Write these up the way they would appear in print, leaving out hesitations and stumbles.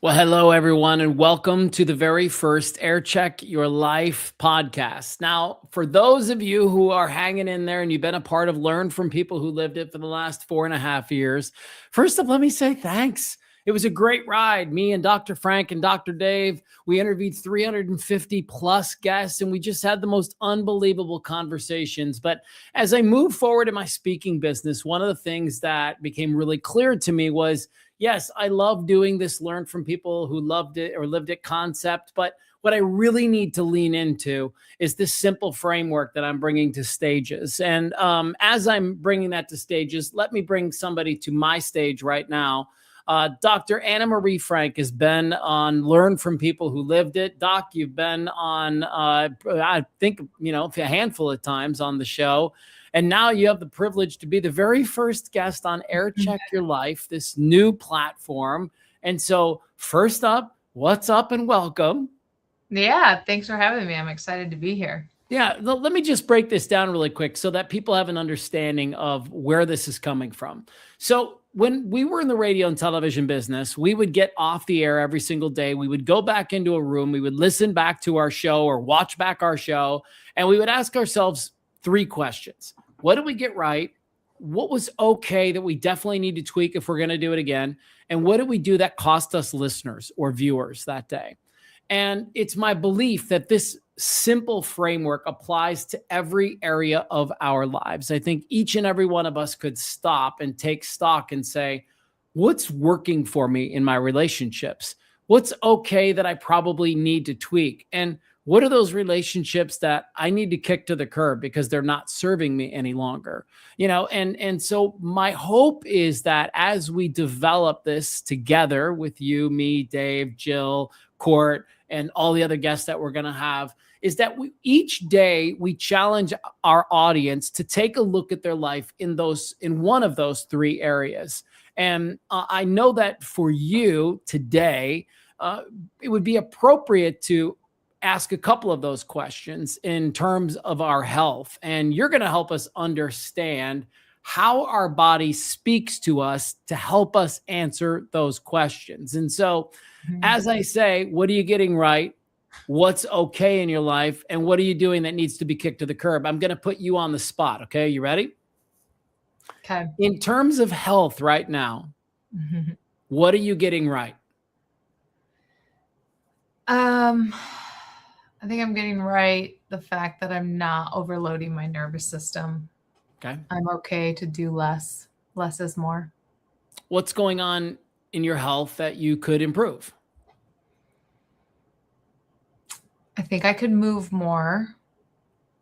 Well, hello, everyone, and welcome to the very first Air Check Your Life podcast. Now, for those of you who are hanging in there and you've been a part of Learn from People Who Lived It for the last 4.5 years, first up, let me say thanks. It was a great ride. Me and Dr. Frank and Dr. Dave, we interviewed 350 plus guests, and we just had the most unbelievable conversations. But as I moved forward in my speaking business, one of the things that became really clear to me was, yes, I love doing this Learn from People Who Loved It or Lived It concept, but what I really need to lean into is this simple framework that I'm bringing to stages. And as I'm bringing that to stages, let me bring somebody to my stage right now. Dr. Anna Marie Frank has been on Learn from People Who Lived It. Doc, you've been on, I think, a handful of times on the show. And now you have the privilege to be the very first guest on Air Check Your Life, this new platform. And so first up, what's up and welcome. Yeah, thanks for having me. I'm excited to be here. Yeah, let me just break this down really quick so that people have an understanding of where this is coming from. So when we were in the radio and television business, we would get off the air every single day. We would go back into a room. We would listen back to our show or watch back our show. And we would ask ourselves 3 questions. What did we get right? What was okay that we definitely need to tweak if we're going to do it again? And what did we do that cost us listeners or viewers that day? And it's my belief that this simple framework applies to every area of our lives. I think each and every one of us could stop and take stock and say, what's working for me in my relationships? What's okay that I probably need to tweak? And what are those relationships that I need to kick to the curb because they're not serving me any longer? And so my hope is that as we develop this together with you, me, Dave, Jill, Court, and all the other guests that we're going to have, is that each day we challenge our audience to take a look at their life in one of those 3 areas. And I know that for you today, it would be appropriate to ask a couple of those questions in terms of our health. And you're going to help us understand how our body speaks to us to help us answer those questions. And so, as I say, what are you getting right? What's okay in your life? And what are you doing that needs to be kicked to the curb? I'm going to put you on the spot. Okay. You ready? Okay. In terms of health right now, what are you getting right? I think I'm getting right the fact that I'm not overloading my nervous system. Okay. I'm okay to do less. Less is more. What's going on in your health that you could improve? I think I could move more.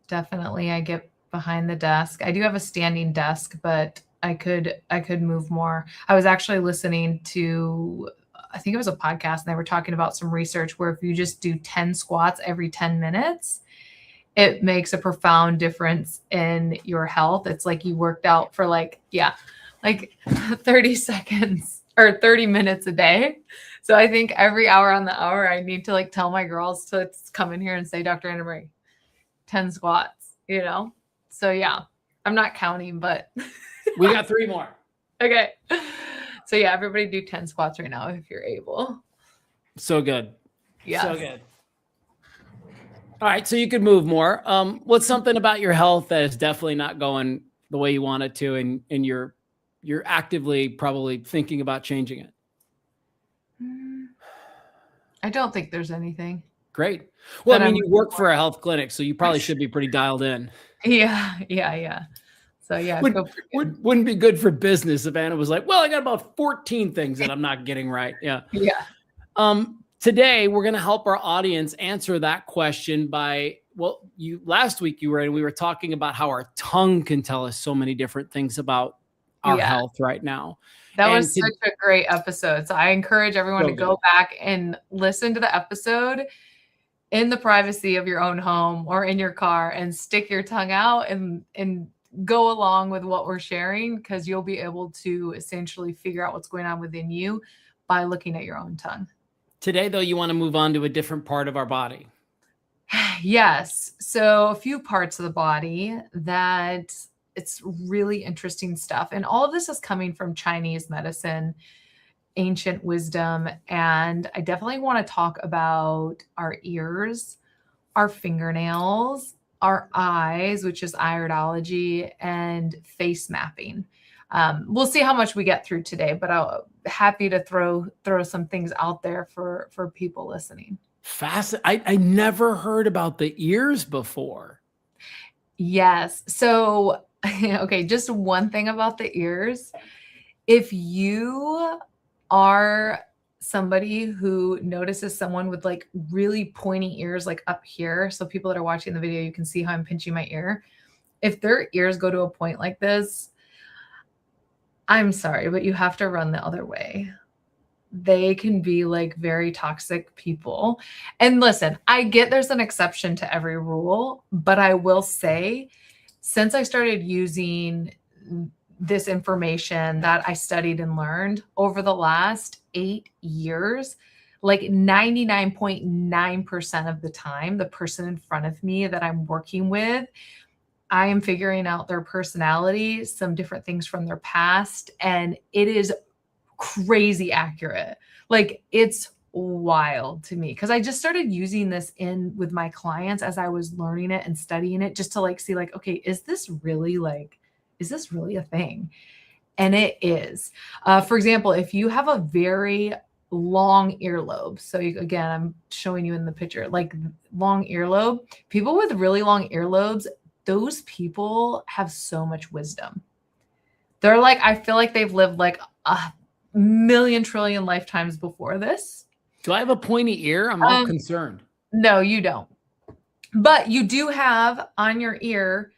Definitely, I get behind the desk. I do have a standing desk, but I could move more. I was actually listening to, I think it was a podcast, and they were talking about some research where if you just do 10 squats every 10 minutes, it makes a profound difference in your health. It's like you worked out for like 30 seconds or 30 minutes a day. So I think every hour on the hour, I need to tell my girls to come in here and say, Dr. Anna Marie, 10 squats, So yeah, I'm not counting, but we got 3 more. Okay. So yeah, everybody do 10 squats right now if you're able. So good. Yeah. So good. All right. So you could move more. What's something about your health that is definitely not going the way you want it to, and you're actively probably thinking about changing it? I don't think there's anything. Great. Well, I mean, you work for a health clinic, so you probably should be pretty dialed in. Yeah. So yeah, wouldn't be good for business if Anna was like, well, I got about 14 things that I'm not getting right. Yeah. Yeah. Today we're going to help our audience answer that question by, last week we were talking about how our tongue can tell us so many different things about our health right now. That was such a great episode. So I encourage everyone to go back and listen to the episode in the privacy of your own home or in your car and stick your tongue out and go along with what we're sharing, because you'll be able to essentially figure out what's going on within you by looking at your own tongue. Today, though, you want to move on to a different part of our body. Yes. So a few parts of the body that it's really interesting stuff. And all of this is coming from Chinese medicine. ancient wisdom. And I definitely want to talk about our ears, our fingernails, our eyes, which is iridology, and face mapping. We'll see how much we get through today, but I'm happy to throw some things out there for people listening. I never heard about the ears before. Yes. So, okay, just one thing about the ears. If you are somebody who notices someone with like really pointy ears, like up here, so people that are watching the video, you can see how I'm pinching my ear. If their ears go to a point like this, I'm sorry, but you have to run the other way. They can be like very toxic people. And listen, I get there's an exception to every rule, but I will say, since I started using this information that I studied and learned over the last 8 years, like 99.9% of the time, the person in front of me that I'm working with, I am figuring out their personality, some different things from their past, and it is crazy accurate. Like, it's wild to me because I just started using this with my clients as I was learning it and studying it, just to like see like, okay, is this really a thing? And it is. For example, if you have a very long earlobe, so again, I'm showing you in the picture, like long earlobe, people with really long earlobes, those people have so much wisdom. They're like, I feel like they've lived like a million trillion lifetimes before this. Do I have a pointy ear? I'm all concerned. No, you don't. But you do have on your ear,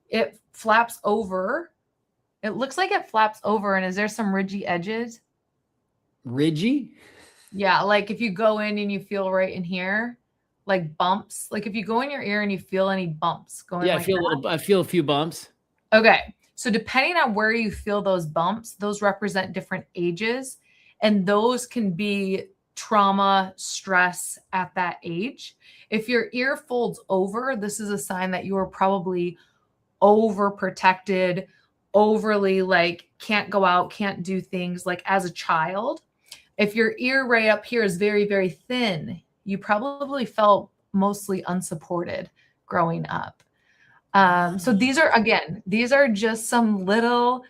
it flaps over. It looks like it flaps over. And is there some ridgy edges? Ridgy? Yeah. Like if you go in and you feel right in here, like bumps, like if you go in your ear and you feel any bumps going. Yeah, like I feel a few bumps. Okay. So depending on where you feel those bumps, those represent different ages, and those can be trauma, stress at that age. If your ear folds over, this is a sign that you are probably overprotected, overly like can't go out, can't do things like as a child. If your ear right up here is very, very thin, you probably felt mostly unsupported growing up. So these are just some little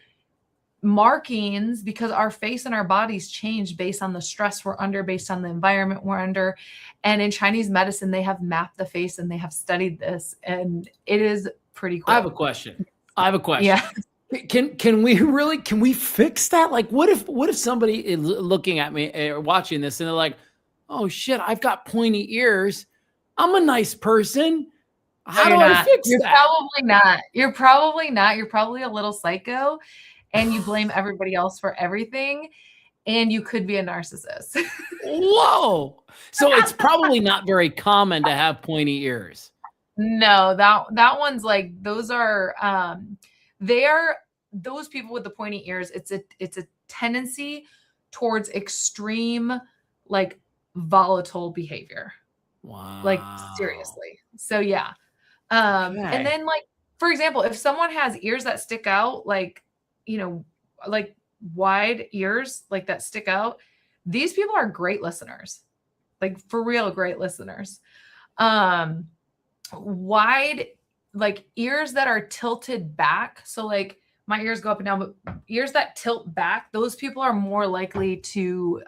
markings because our face and our bodies change based on the stress we're under, based on the environment we're under. And in Chinese medicine, they have mapped the face and they have studied this, and it is pretty cool. I have a question. Yeah. Can we fix that? Like, what if somebody is looking at me or watching this and they're like, oh shit, I've got pointy ears. I'm a nice person. How do I fix that? You're probably not. You're probably a little psycho and you blame everybody else for everything. And you could be a narcissist. Whoa. So it's probably not very common to have pointy ears. No, that one's like, those are, those people with the pointy ears. It's a tendency towards extreme, like volatile behavior. Wow. Like seriously. So yeah. Okay. And then like, for example, if someone has ears that stick out, like, like wide ears like that stick out, these people are great listeners, like for real, great listeners. Wide, like ears that are tilted back. So like my ears go up and down, but ears that tilt back, those people are more likely to,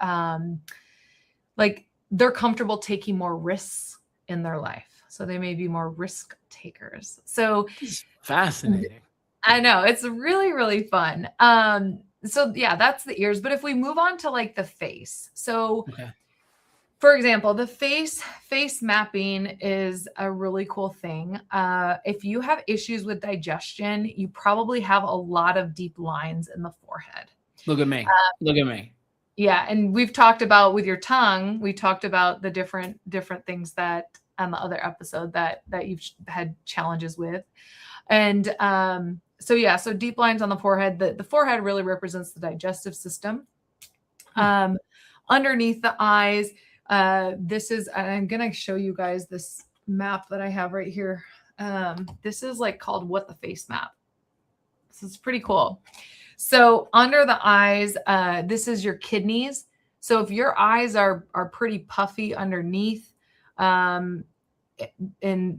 like they're comfortable taking more risks in their life. So they may be more risk takers. So fascinating. I know, it's really, really fun. So yeah, that's the ears. But if we move on to like the face. So for example, the face mapping is a really cool thing. If you have issues with digestion, you probably have a lot of deep lines in the forehead. Look at me. Look at me. Yeah. And we've talked about with your tongue, we talked about the different things that on the other episode that you've had challenges with. And so yeah, so deep lines on the forehead, the forehead really represents the digestive system. Underneath the eyes, I'm going to show you guys this map that I have right here. This is like called What the Face Map. This is pretty cool. So under the eyes, this is your kidneys. So if your eyes are pretty puffy underneath, and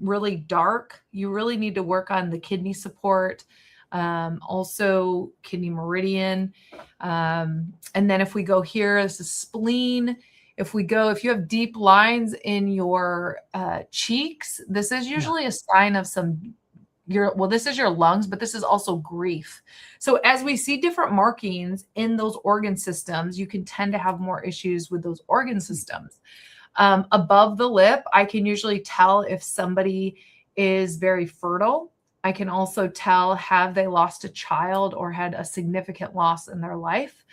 really dark, you really need to work on the kidney support, also kidney meridian. And then if we go here, this is spleen. If you have deep lines in your cheeks, this is usually a sign of this is your lungs, but this is also grief. So as we see different markings in those organ systems, you can tend to have more issues with those organ systems. Above the lip, I can usually tell if somebody is very fertile. I can also tell, have they lost a child or had a significant loss in their life?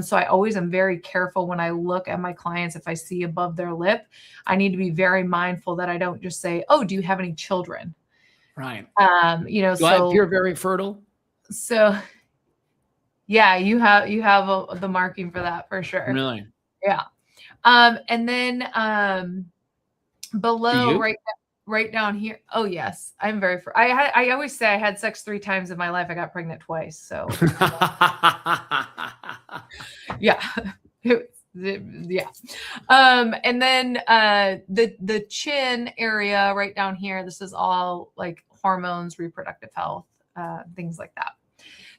So I always am very careful when I look at my clients. If I see above their lip, I need to be very mindful that I don't just say, oh, do you have any children? Right. Do I appear very fertile? So yeah, you have the marking for that for sure. Really? Yeah. And then below, right down here. Oh yes, I'm very. I always say I had sex 3 times in my life. I got pregnant twice. So yeah. Yeah. And then the chin area right down here, this is all like hormones, reproductive health, things like that.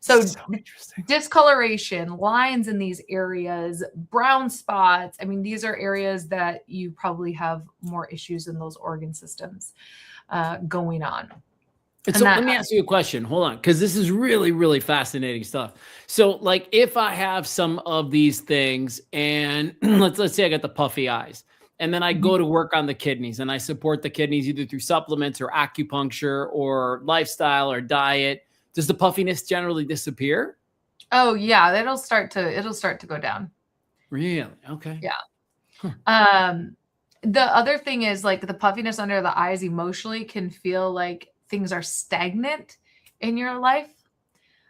So discoloration, lines in these areas, brown spots. I mean, these are areas that you probably have more issues in those organ systems going on. And so let me ask you a question. Hold on, because this is really, really fascinating stuff. So like if I have some of these things and let's say I got the puffy eyes and then I go to work on the kidneys and I support the kidneys either through supplements or acupuncture or lifestyle or diet, does the puffiness generally disappear? Oh yeah, it'll start to go down. Really? Okay. Yeah. Huh. The other thing is like the puffiness under the eyes emotionally can feel like things are stagnant in your life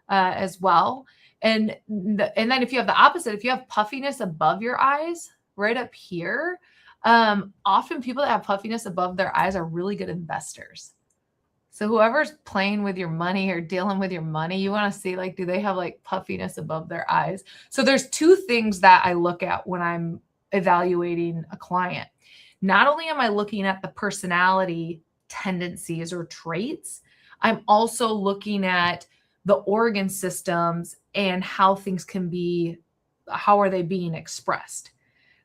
as well. And then if you have the opposite, if you have puffiness above your eyes, right up here, often people that have puffiness above their eyes are really good investors. So whoever's playing with your money or dealing with your money, you want to see like, do they have like puffiness above their eyes? So there's 2 things that I look at when I'm evaluating a client. Not only am I looking at the personality tendencies or traits, I'm also looking at the organ systems and how things how are they being expressed.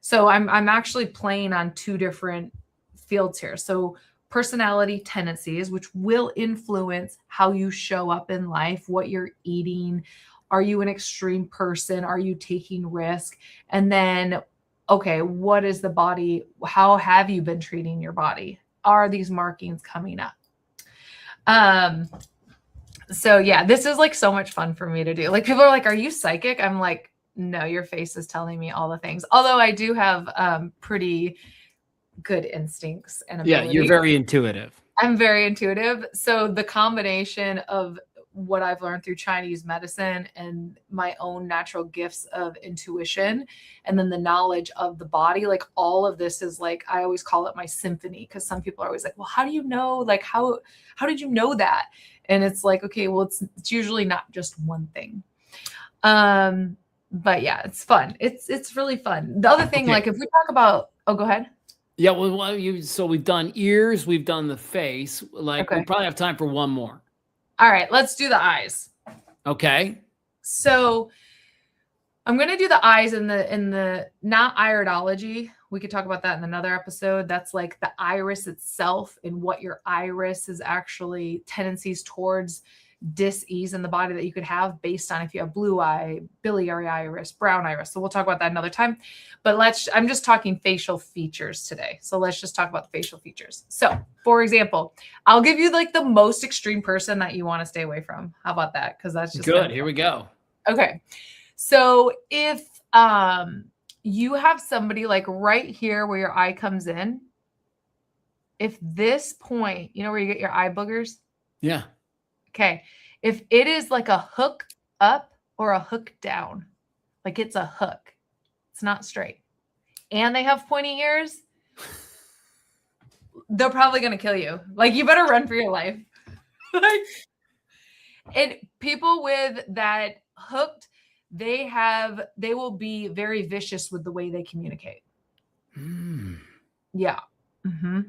So I'm actually playing on 2 different fields here. So personality tendencies, which will influence how you show up in life, what you're eating. Are you an extreme person? Are you taking risk? And then, okay, what is the body? How have you been treating your body? Are these markings coming up? So yeah, this is like so much fun for me to do. Like people are like, are you psychic? I'm like, no, your face is telling me all the things. Although I do have pretty good instincts and ability. Yeah, you're very intuitive. I'm very intuitive. So the combination of what I've learned through Chinese medicine and my own natural gifts of intuition, and then the knowledge of the body, like all of this is like, I always call it my symphony. Cause some people are always like, well, how do you know? Like, how did you know that? And it's like, okay, well, it's usually not just one thing. But yeah, it's fun. It's really fun. The other thing, like if we talk about, oh, go ahead. Yeah, well, so we've done ears, we've done the face. Like we probably have time for one more. All right, let's do the eyes. Okay. So I'm going to do the eyes in the not iridology. We could talk about that in another episode. That's like the iris itself and what your iris is actually tendencies towards dis-ease in the body that you could have based on if you have blue eye, biliary iris, brown iris. So we'll talk about that another time. But I'm just talking facial features today. So let's just talk about the facial features. So for example, I'll give you like the most extreme person that you want to stay away from. How about that? Because that's just good. Here we go. Okay. So if you have somebody like right here where your eye comes in, if this point, you know where you get your eye boogers? Yeah. Okay. If it is like a hook up or a hook down, like it's a hook, it's not straight, and they have pointy ears, they're probably going to kill you. Like you better run for your life. And people with that hooked, they will be very vicious with the way they communicate. Yeah. Mm-hmm.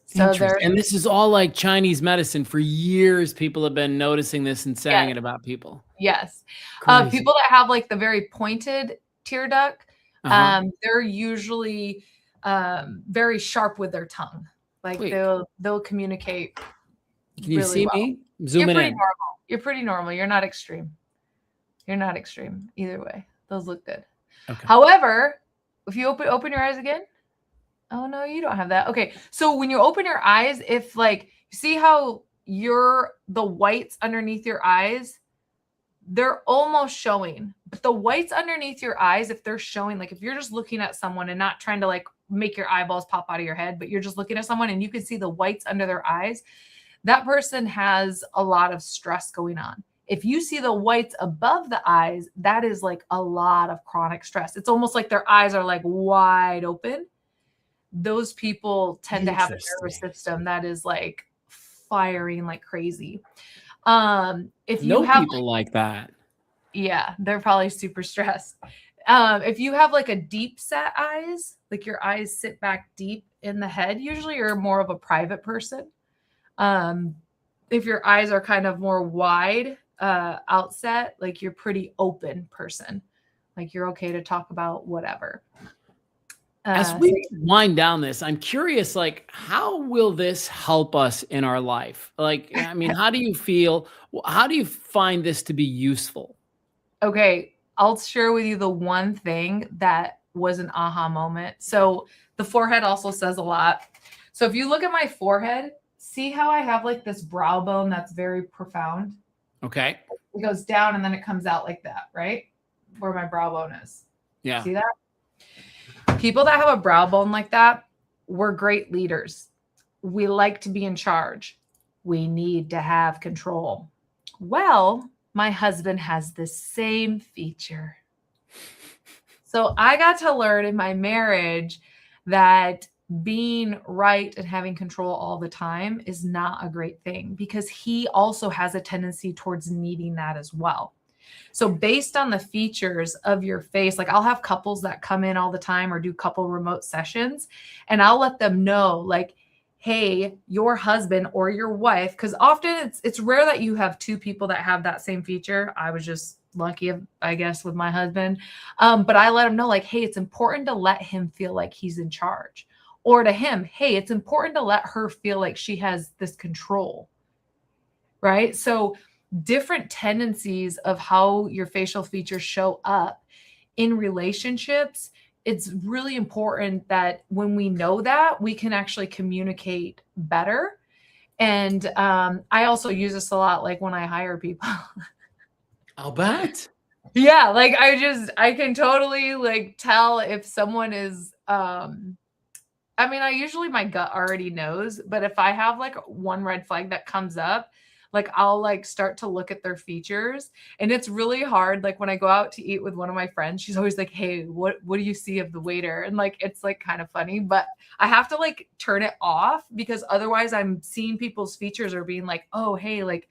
So Interesting. And this is all like Chinese medicine. For years, people have been noticing this and saying it about people. Yes. Crazy. People that have like the very pointed tear duct, they're usually very sharp with their tongue. Like they'll communicate. Can you see me? Zooming in. Normal. You're pretty normal. You're not extreme. You're not extreme either way. Those look good. Okay. However, if you open your eyes again. Oh no, you don't have that. Okay. So when you open your eyes, if like, see how the whites underneath your eyes, they're almost showing, but the whites underneath your eyes, if they're showing, like if you're just looking at someone and not trying to like make your eyeballs pop out of your head, but you're just looking at someone and you can see the whites under their eyes, that person has a lot of stress going on. If you see the whites above the eyes, that is like a lot of chronic stress. It's almost like their eyes are like wide open. Those people tend to have a nervous system that is like firing like crazy. If you have people like that, yeah, they're probably super stressed. If you have like a deep set eyes, like your eyes sit back deep in the head, usually you're more of a private person. If your eyes are kind of more wide, outset, like you're pretty open person, like you're okay to talk about whatever. As we wind down this, I'm curious, like, how will this help us in our life? Like, I mean, how do you feel? How do you find this to be useful? Okay, I'll share with you the one thing that was an aha moment. So the forehead also says a lot. So if you look at my forehead, see how I have like this brow bone that's very profound? Okay. It goes down and then it comes out like that, right? Where my brow bone is. Yeah. See that? People that have a brow bone like that, we're great leaders. We like to be in charge. We need to have control. Well, my husband has the same feature. So I got to learn in my marriage that being right and having control all the time is not a great thing, because he also has a tendency towards needing that as well. So based on the features of your face, like I'll have couples that come in all the time or do couple remote sessions, and I'll let them know like, hey, your husband or your wife, because often it's rare that you have two people that have that same feature. I was just lucky, I guess, with my husband. But I let him know like, hey, it's important to let him feel like he's in charge. Or to him, hey, it's important to let her feel like she has this control. Right? So different tendencies of how your facial features show up in relationships, it's really important that when we know that, we can actually communicate better. And I also use this a lot, like when I hire people. I'll bet. Yeah, like I can totally like tell if someone is I mean, my gut already knows, but if I have like one red flag that comes up, like I'll like start to look at their features, and it's really hard. Like when I go out to eat with one of my friends, she's always like, hey, what do you see of the waiter? And like, it's like kind of funny, but I have to like turn it off, because otherwise I'm seeing people's features or being like, oh, hey, like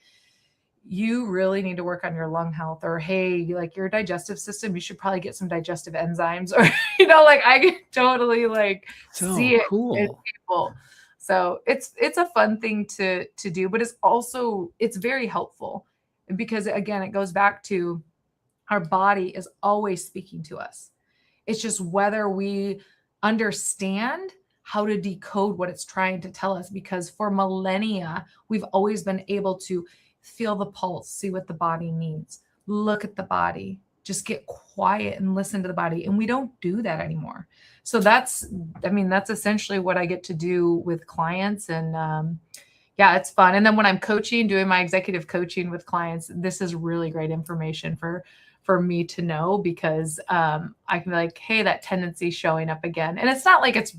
you really need to work on your lung health, or hey, like your digestive system, you should probably get some digestive enzymes, or like I can totally like see it in people. So it's a fun thing to do, but it's very helpful, because again, it goes back to our body is always speaking to us. It's just whether we understand how to decode what it's trying to tell us, because for millennia, we've always been able to feel the pulse, see what the body needs, look at the body, just get quiet and listen to the body. And we don't do that anymore. So that's essentially what I get to do with clients. And yeah, it's fun. And then when I'm doing my executive coaching with clients, this is really great information for me to know, because I can be like, hey, that tendency showing up again. And it's not like it's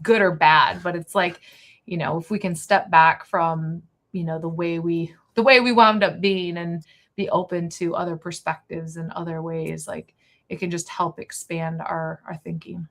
good or bad, but it's like, if we can step back from, the way we wound up being and be open to other perspectives and other ways, like it can just help expand our thinking.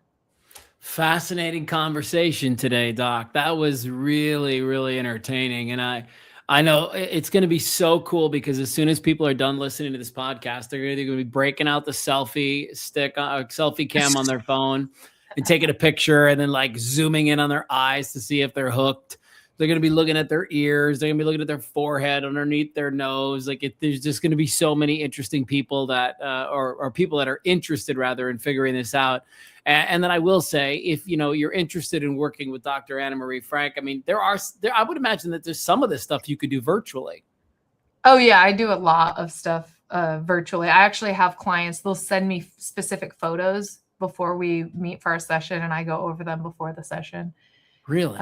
Fascinating conversation today, Doc. That was really, really entertaining. And I know it's going to be so cool because as soon as people are done listening to this podcast, they're going to be breaking out the selfie stick, selfie cam on their phone and taking a picture and then like zooming in on their eyes to see if they're hooked. They're going to be looking at their ears. They're going to be looking at their forehead, underneath their nose. Like there's just going to be so many interesting people that, or people that are interested rather in figuring this out. And then I will say, if you're interested in working with Dr. Anna Marie Frank, I mean, I would imagine that there's some of this stuff you could do virtually. Oh yeah, I do a lot of stuff virtually. I actually have clients, they'll send me specific photos before we meet for our session, and I go over them before the session. Really?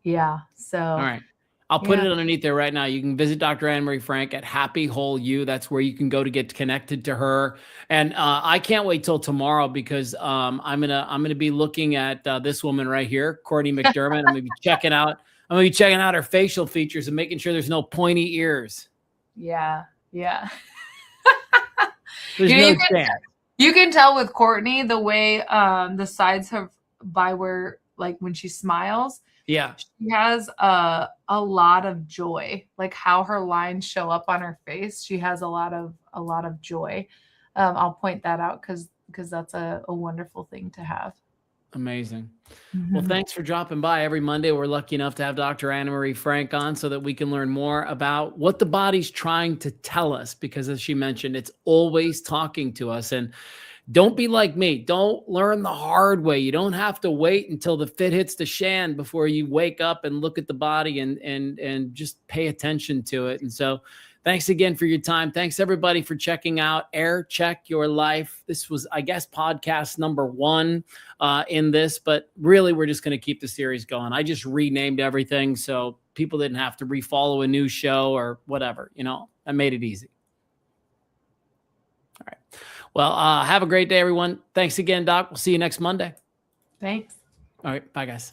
Yeah. So all right. I'll put it underneath there right now. You can visit Dr. Anna Marie Frank at Happy Whole You. That's where you can go to get connected to her. And I can't wait till tomorrow because I'm gonna be looking at this woman right here, Courtney McDermott. I'm gonna be checking out her facial features and making sure there's no pointy ears. Yeah. There's no chance. You can tell with Courtney the way the sides have by where, like when she smiles. Yeah. She has a lot of joy, like how her lines show up on her face. She has a lot of joy. I'll point that out because that's a wonderful thing to have. Amazing. Well, thanks for dropping by. Every Monday, we're lucky enough to have Dr. Anna Marie Frank on so that we can learn more about what the body's trying to tell us, because as she mentioned, it's always talking to us. And don't be like me. Don't learn the hard way. You don't have to wait until the fit hits the shan before you wake up and look at the body and just pay attention to it. And so thanks again for your time. Thanks everybody for checking out Air Check Your Life. This was, I guess, podcast number 1 in this, but really we're just going to keep the series going. I just renamed everything so people didn't have to refollow a new show or whatever. I made it easy. All right. Well, have a great day, everyone. Thanks again, Doc. We'll see you next Monday. Thanks. All right. Bye, guys.